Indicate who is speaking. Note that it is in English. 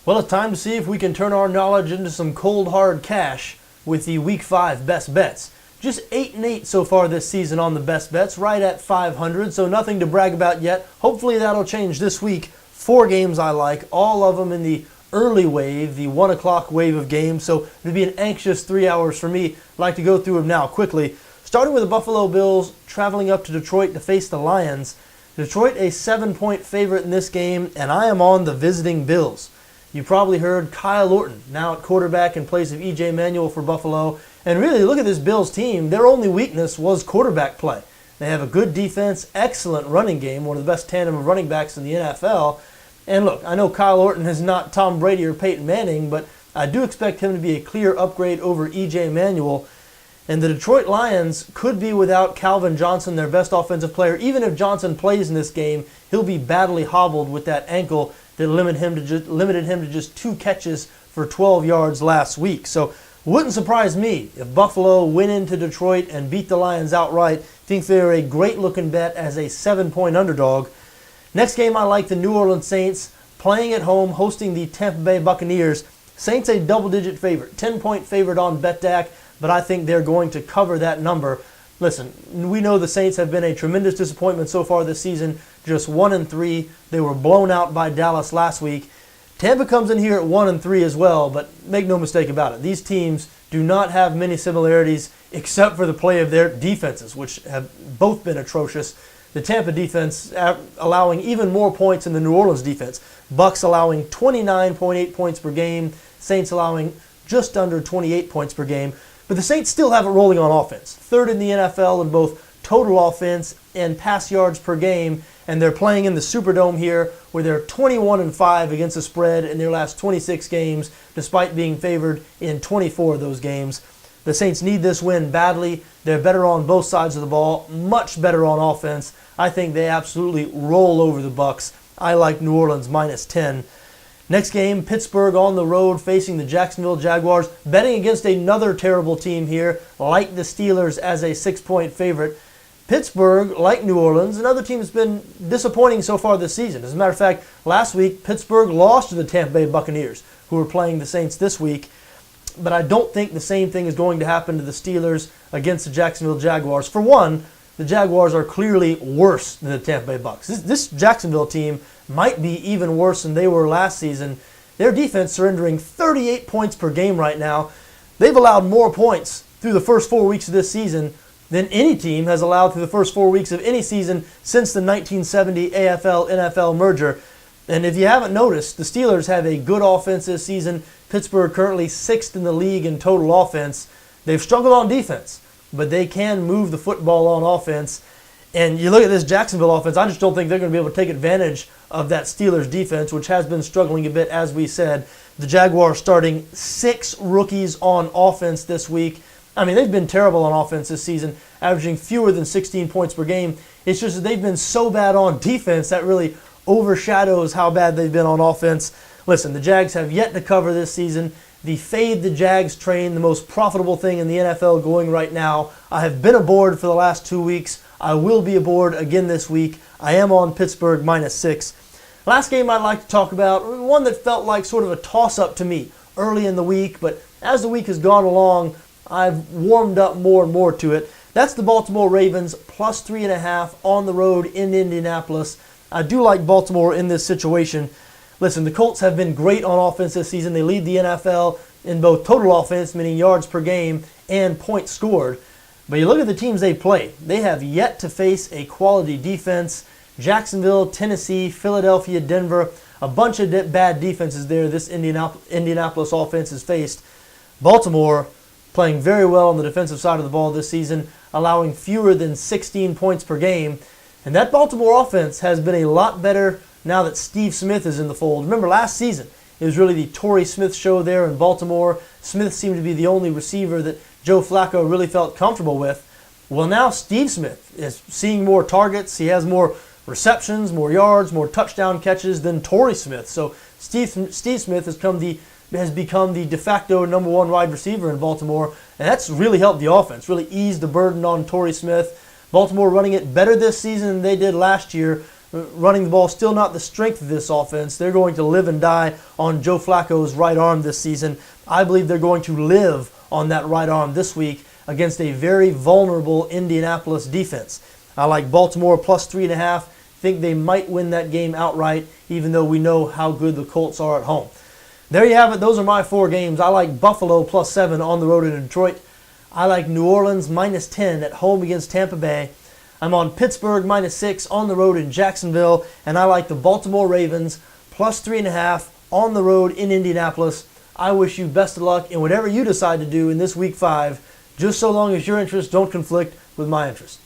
Speaker 1: Well, it's time to see if we can turn our knowledge into some cold hard cash with the Week 5 best bets. Just 8-8 so far this season on the best bets, right at 500, so nothing to brag about yet. Hopefully that'll change this week. 4 games I like, all of them in the early wave, the 1 o'clock wave of games, so it'll be an anxious 3 hours for me. I'd like to go through them now quickly. Starting with the Buffalo Bills traveling up to Detroit to face the Lions. Detroit a 7-point favorite in this game, and I am on the visiting Bills. You probably heard Kyle Orton, now at quarterback in place of E.J. Manuel for Buffalo. And really, look at this Bills team. Their only weakness was quarterback play. They have a good defense, excellent running game, one of the best tandem of running backs in the NFL. And look, I know Kyle Orton is not Tom Brady or Peyton Manning, but I do expect him to be a clear upgrade over E.J. Manuel. And the Detroit Lions could be without Calvin Johnson, their best offensive player. Even if Johnson plays in this game, he'll be badly hobbled with that ankle that limited him to just 2 catches for 12 yards last week. So wouldn't surprise me if Buffalo went into Detroit and beat the Lions outright. Think they're a great-looking bet as a 7-point underdog. Next game, I like the New Orleans Saints playing at home, hosting the Tampa Bay Buccaneers. Saints a double-digit favorite, 10-point favorite on BetDAQ, but I think they're going to cover that number. Listen, we know the Saints have been a tremendous disappointment so far this season, just 1-3. They were blown out by Dallas last week. Tampa comes in here at 1-3 as well, but make no mistake about it. These teams do not have many similarities except for the play of their defenses, which have both been atrocious. The Tampa defense allowing even more points than the New Orleans defense. Bucks allowing 29.8 points per game, Saints allowing just under 28 points per game. But the Saints still have it rolling on offense. 3rd in the NFL in both total offense and pass yards per game. And they're playing in the Superdome here where they're 21-5 against the spread in their last 26 games, despite being favored in 24 of those games. The Saints need this win badly. They're better on both sides of the ball, much better on offense. I think they absolutely roll over the Bucks. I like New Orleans -10. Next game, Pittsburgh on the road facing the Jacksonville Jaguars, betting against another terrible team here, like the Steelers as a 6-point favorite. Pittsburgh, like New Orleans, another team that's been disappointing so far this season. As a matter of fact, last week, Pittsburgh lost to the Tampa Bay Buccaneers, who are playing the Saints this week. But I don't think the same thing is going to happen to the Steelers against the Jacksonville Jaguars. For one, the Jaguars are clearly worse than the Tampa Bay Bucs. This Jacksonville team might be even worse than they were last season. Their defense surrendering 38 points per game right now. They've allowed more points through the first 4 weeks of this season than any team has allowed through the first 4 weeks of any season since the 1970 AFL-NFL merger. And if you haven't noticed, the Steelers have a good offense this season. Pittsburgh currently 6th in the league in total offense. They've struggled on defense, but they can move the football on offense. And you look at this Jacksonville offense, I just don't think they're going to be able to take advantage of that Steelers defense, which has been struggling a bit, as we said. The Jaguars starting 6 rookies on offense this week. I mean, they've been terrible on offense this season, averaging fewer than 16 points per game. It's just that they've been so bad on defense that really overshadows how bad they've been on offense. Listen, the Jags have yet to cover this season. The fade the Jags train, the most profitable thing in the NFL going right now. I have been aboard for the last 2 weeks. I will be aboard again this week. I am on Pittsburgh -6. Last game I'd like to talk about, one that felt like sort of a toss-up to me early in the week, but as the week has gone along, I've warmed up more and more to it. That's the Baltimore Ravens +3.5 on the road in Indianapolis. I do like Baltimore in this situation. Listen, the Colts have been great on offense this season. They lead the NFL in both total offense, meaning yards per game, and points scored. But you look at the teams they play. They have yet to face a quality defense. Jacksonville, Tennessee, Philadelphia, Denver, a bunch of bad defenses there this Indianapolis offense has faced. Baltimore playing very well on the defensive side of the ball this season, allowing fewer than 16 points per game. And that Baltimore offense has been a lot better now that Steve Smith is in the fold. Remember last season, it was really the Torrey Smith show there in Baltimore. Smith seemed to be the only receiver that Joe Flacco really felt comfortable with. Well, now Steve Smith is seeing more targets. He has more receptions, more yards, more touchdown catches than Torrey Smith. So Steve Smith has become the de facto number 1 wide receiver in Baltimore, and that's really helped the offense, really eased the burden on Torrey Smith. Baltimore running it better this season than they did last year, Running the ball still not the strength of this offense. They're going to live and die on Joe Flacco's right arm this season. I believe they're going to live on that right arm this week against a very vulnerable Indianapolis defense. I like Baltimore plus 3.5. Think they might win that game outright, even though we know how good the Colts are at home. There you have it. Those are my 4 games. I like Buffalo plus 7 on the road in Detroit. I like New Orleans minus 10 at home against Tampa Bay. I'm on Pittsburgh minus 6 on the road in Jacksonville, and I like the Baltimore Ravens plus 3.5 on the road in Indianapolis. I wish you best of luck in whatever you decide to do in this week 5, just so long as your interests don't conflict with my interests.